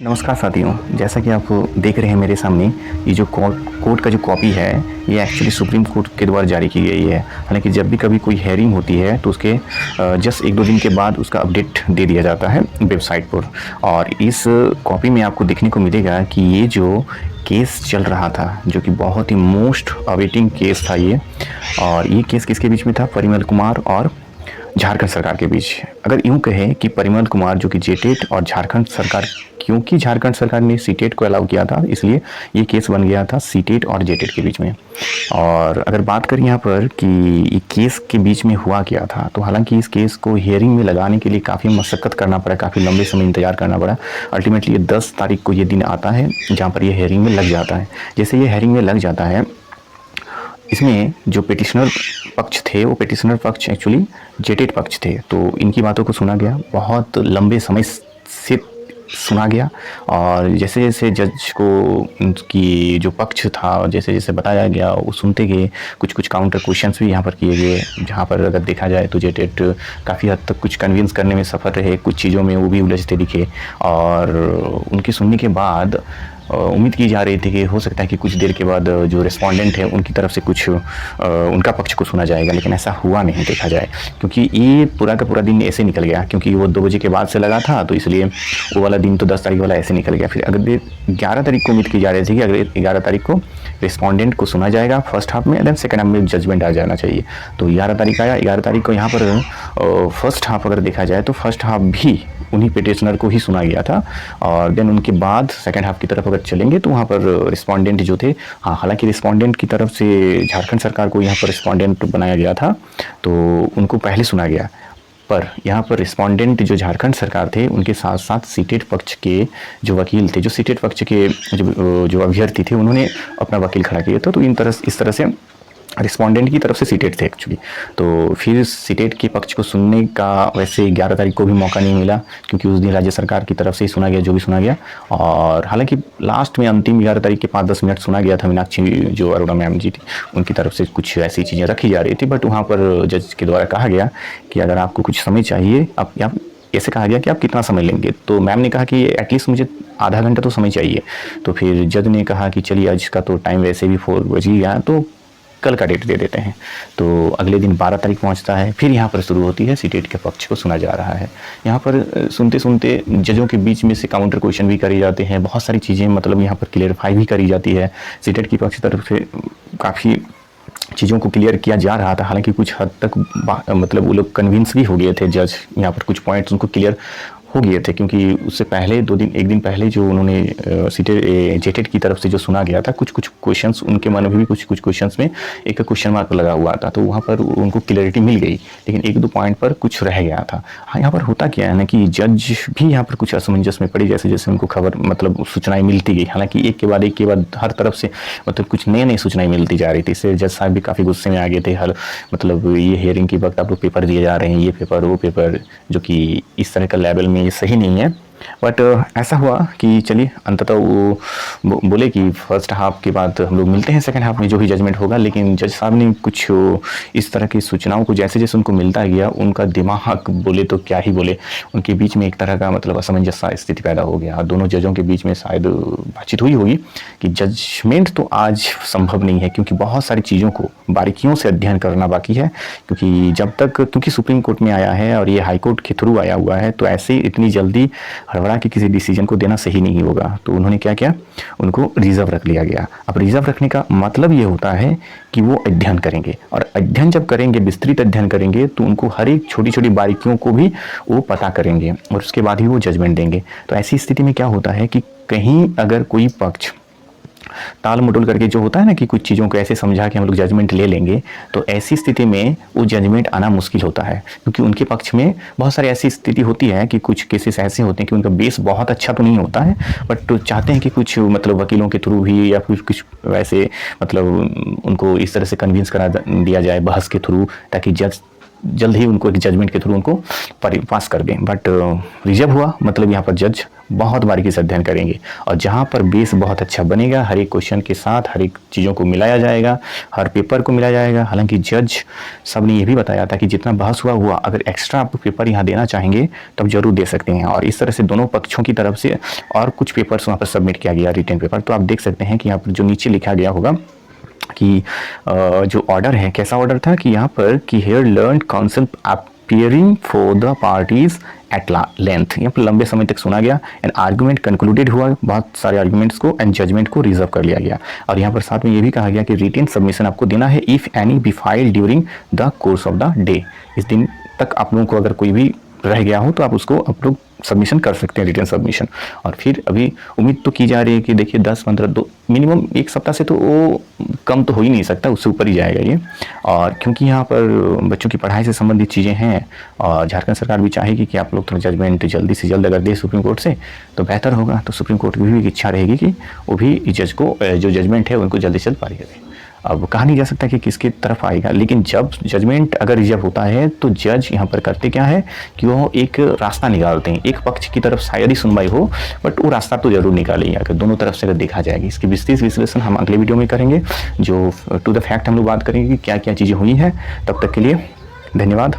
नमस्कार साथियों, जैसा कि आप देख रहे हैं मेरे सामने ये जो कोर्ट का जो कॉपी है ये एक्चुअली सुप्रीम कोर्ट के द्वारा जारी की गई है। हालांकि जब भी कभी कोई हेयरिंग होती है तो उसके जस्ट 1-2 दिन के बाद उसका अपडेट दे दिया जाता है वेबसाइट पर। और इस कॉपी में आपको देखने को मिलेगा कि ये जो केस चल रहा था, जो कि बहुत ही मोस्ट अवेटिंग केस था ये, और ये केस किसके बीच में था? परिमल कुमार और झारखंड सरकार के बीच। अगर यूँ कहें कि परिमल कुमार जो कि जेटेट और झारखंड सरकार, क्योंकि झारखंड सरकार ने सीटेट को अलाउ किया था इसलिए ये केस बन गया था सीटेट और जेटेट के बीच में। और अगर बात करें यहाँ पर कि ये केस के बीच में हुआ क्या था, तो हालांकि इस केस को हियरिंग में लगाने के लिए काफ़ी मशक्क़त करना पड़ा, काफ़ी लंबे समय इंतजार करना पड़ा। अल्टीमेटली ये 10 तारीख को ये दिन आता है जहाँ पर ये हियरिंग में लग जाता है। जैसे ये हियरिंग में लग जाता है, इसमें जो पिटिशनर पक्ष थे वो पिटिशनर पक्ष एक्चुअली जेटेट पक्ष थे, तो इनकी बातों को सुना गया, बहुत लंबे समय से सुना गया। और जैसे जैसे जज को उनकी जो पक्ष था जैसे जैसे बताया गया वो सुनते गए, कुछ कुछ काउंटर क्वेश्चंस भी यहाँ पर किए गए, जहाँ पर अगर देखा जाए तो जेटेट काफ़ी हद तक कुछ कन्विंस करने में सफल रहे, कुछ चीज़ों में वो भी उलझते दिखे। और उनकी सुनने के बाद उम्मीद की जा रही थी कि हो सकता है कि कुछ देर के बाद जो रिस्पोंडेंट है उनकी तरफ से कुछ उनका पक्ष को सुना जाएगा, लेकिन ऐसा हुआ नहीं देखा जाए, क्योंकि ये पूरा का पूरा दिन ऐसे निकल गया। क्योंकि वो 2 बजे के बाद से लगा था तो इसलिए वो वाला दिन तो 10 तारीख वाला ऐसे निकल गया। फिर अगर 11 तारीख को उम्मीद की जा रही थी कि अगर 11 तारीख को रिस्पोंडेंट को सुना जाएगा फर्स्ट हाफ में, देन सेकेंड हाफ में जजमेंट आ जाना चाहिए। तो 11 तारीख आया। 11 तारीख को यहाँ पर फर्स्ट हाफ अगर देखा जाए तो फर्स्ट हाफ भी उन्हीं पिटिशनर को ही सुना गया था। और देन उनके बाद सेकंड हाफ की तरफ अगर चलेंगे तो वहाँ पर रिस्पोंडेंट जो थे, हाँ, हालांकि रिस्पोंडेंट की तरफ से झारखंड सरकार को यहाँ पर रिस्पोंडेंट बनाया गया था तो उनको पहले सुना गया। पर यहाँ पर रिस्पोंडेंट जो झारखंड सरकार थे उनके साथ साथ सीटेट पक्ष के जो वकील थे, जो सीटेट पक्ष के जो अभ्यर्थी थे, उन्होंने अपना वकील खड़ा किया था। तो इस तरह से रिस्पोंडेंट की तरफ से सीटेट थे एक्चुअली। तो फिर सीटेट के पक्ष को सुनने का वैसे 11 तारीख को भी मौका नहीं मिला, क्योंकि उस दिन राज्य सरकार की तरफ से ही सुना गया जो भी सुना गया। और हालांकि लास्ट में अंतिम 11 तारीख के 5-10 मिनट सुना गया था, मीनाक्षी जो अरोड़ा मैम जी थी उनकी तरफ से कुछ ऐसी चीज़ें रखी जा रही थी। बट वहाँ पर जज के द्वारा कहा गया कि अगर आपको कुछ समय चाहिए, आप ऐसे कहा गया कि आप कितना समय लेंगे। तो मैम ने कहा कि एटलीस्ट मुझे आधा घंटा तो समय चाहिए। तो फिर जज ने कहा कि चलिए आज का तो टाइम वैसे भी 4 बज ही गया, तो कल का डेट दे देते हैं। तो अगले दिन 12 तारीख पहुंचता है। फिर यहाँ पर शुरू होती है सीटेट के पक्ष को सुना जा रहा है। यहाँ पर सुनते सुनते जजों के बीच में से काउंटर क्वेश्चन भी करे जाते हैं, बहुत सारी चीज़ें मतलब यहाँ पर क्लियरफाई भी करी जाती है। सीटेट की पक्ष की तरफ से काफ़ी चीज़ों को क्लियर किया जा रहा था। हालांकि कुछ हद तक मतलब वो लोग कन्विंस भी हो गए थे, जज यहाँ पर कुछ पॉइंट्स उनको क्लियर हो गए थे, क्योंकि उससे पहले 1 दिन पहले जो उन्होंने जेटेट की तरफ से जो सुना गया था, कुछ क्वेश्चंस उनके मन में भी कुछ क्वेश्चंस में एक क्वेश्चन मार्क लगा हुआ था, तो वहाँ पर उनको क्लियरिटी मिल गई, लेकिन 1-2 पॉइंट पर कुछ रह गया था। हाँ, यहाँ पर होता क्या है ना कि जज भी यहाँ पर कुछ असमंजस में पड़ी, जैसे जैसे उनको खबर मतलब सूचनाएं मिलती गई। हालांकि एक के बाद हर तरफ से मतलब कुछ नई सूचनाएं मिलती जा रही थी। इससे जज साहब भी काफ़ी गुस्से में आ गए थे। हर मतलब ये हियरिंग के वक्त आप लोग पेपर दिए जा रहे हैं, ये पेपर वो पेपर, जो कि इस तरह का लेवल में ये सही नहीं है। बट ऐसा हुआ कि चलिए अंततः वो बोले कि फर्स्ट हाफ के बाद हम लोग मिलते हैं सेकंड हाफ में जो भी जजमेंट होगा। लेकिन जज साहब ने कुछ इस तरह की सूचनाओं को जैसे जैसे उनको मिलता गया, उनका दिमाग बोले तो क्या ही बोले, उनके बीच में एक तरह का मतलब असमंजस सा स्थिति पैदा हो गया। दोनों जजों के बीच में शायद बातचीत हुई होगी कि जजमेंट तो आज संभव नहीं है, क्योंकि बहुत सारी चीज़ों को बारीकियों से अध्ययन करना बाकी है। क्योंकि जब तक क्योंकि सुप्रीम कोर्ट में आया है और ये हाई कोर्ट के थ्रू आया हुआ है, तो ऐसे इतनी जल्दी हड़बड़ा के किसी डिसीजन को देना सही नहीं होगा। तो उन्होंने क्या किया, उनको रिजर्व रख लिया गया। अब रिजर्व रखने का मतलब ये होता है कि वो अध्ययन करेंगे, और अध्ययन जब करेंगे, विस्तृत अध्ययन करेंगे, तो उनको हर एक छोटी छोटी बारीकियों को भी वो पता करेंगे और उसके बाद ही वो जजमेंट देंगे। तो ऐसी स्थिति में क्या होता है कि कहीं अगर कोई पक्ष ताल मटोल करके जो होता है ना कि कुछ चीज़ों को ऐसे समझा कि हम लोग जजमेंट ले लेंगे, तो ऐसी स्थिति में वो जजमेंट आना मुश्किल होता है। क्योंकि उनके पक्ष में बहुत सारी ऐसी स्थिति होती है कि कुछ केसेस ऐसे होते हैं कि उनका बेस बहुत अच्छा तो नहीं होता है, बट तो चाहते हैं कि कुछ मतलब वकीलों के थ्रू भी या फिर कुछ वैसे मतलब उनको इस तरह से कन्विंस करा दिया जाए बहस के थ्रू, ताकि जज जल्द ही उनको एक जजमेंट के थ्रू उनको पास कर दें। बट रिजर्व हुआ मतलब यहाँ पर जज बहुत बारीकी से अध्ययन करेंगे और जहाँ पर बेस बहुत अच्छा बनेगा, हर एक क्वेश्चन के साथ हर एक चीज़ों को मिलाया जाएगा, हर पेपर को मिलाया जाएगा। हालांकि जज सब ने ये भी बताया था कि जितना बहस हुआ अगर एक्स्ट्रा आप पेपर यहाँ देना चाहेंगे तब जरूर दे सकते हैं। और इस तरह से दोनों पक्षों की तरफ से और कुछ पेपर्स वहाँ पर सबमिट किया गया, रिटन पेपर। तो आप देख सकते हैं कि यहाँ पर जो नीचे लिखा गया होगा कि जो ऑर्डर है, कैसा ऑर्डर था कि यहाँ पर कि here learned counsel appearing for the parties at length, यहाँ पर लंबे समय तक सुना गया एंड आर्गुमेंट कंक्लूडेड हुआ, बहुत सारे आर्गुमेंट्स को एंड जजमेंट को रिजर्व कर लिया गया। और यहाँ पर साथ में ये भी कहा गया कि रिटेन सबमिशन आपको देना है if any be file during the course of the day. इस दिन तक आप लोगों को अगर कोई भी रह गया हो तो आप उसको आप लोग सबमिशन कर सकते हैं, रिटर्न सबमिशन। और फिर अभी उम्मीद तो की जा रही है कि देखिए 10-15 दो मिनिमम एक सप्ताह से तो वो कम तो हो ही नहीं सकता, उससे ऊपर ही जाएगा ये। और क्योंकि यहाँ पर बच्चों की पढ़ाई से संबंधित चीज़ें हैं और झारखंड सरकार भी चाहेगी कि आप लोग थोड़ा जजमेंट जल्दी से जल्द अगर दे सुप्रीम कोर्ट से तो बेहतर होगा। तो सुप्रीम कोर्ट की भी इच्छा रहेगी कि वो भी जज को जो जजमेंट है उनको जल्दी से जल्द पारित करें। अब कहा नहीं जा सकता कि किसकी तरफ आएगा, लेकिन जब जजमेंट अगर रिजर्व होता है तो जज यहाँ पर करते क्या है कि वो एक रास्ता निकालते हैं। एक पक्ष की तरफ शायद ही सुनवाई हो बट वो रास्ता तो जरूर निकालेंगे अगर दोनों तरफ से अगर देखा जाएगी। इसकी विस्तृत विश्लेषण हम अगले वीडियो में करेंगे, जो टू द फैक्ट हम लोग बात करेंगे कि क्या क्या चीज़ें हुई हैं। तब तक के लिए धन्यवाद।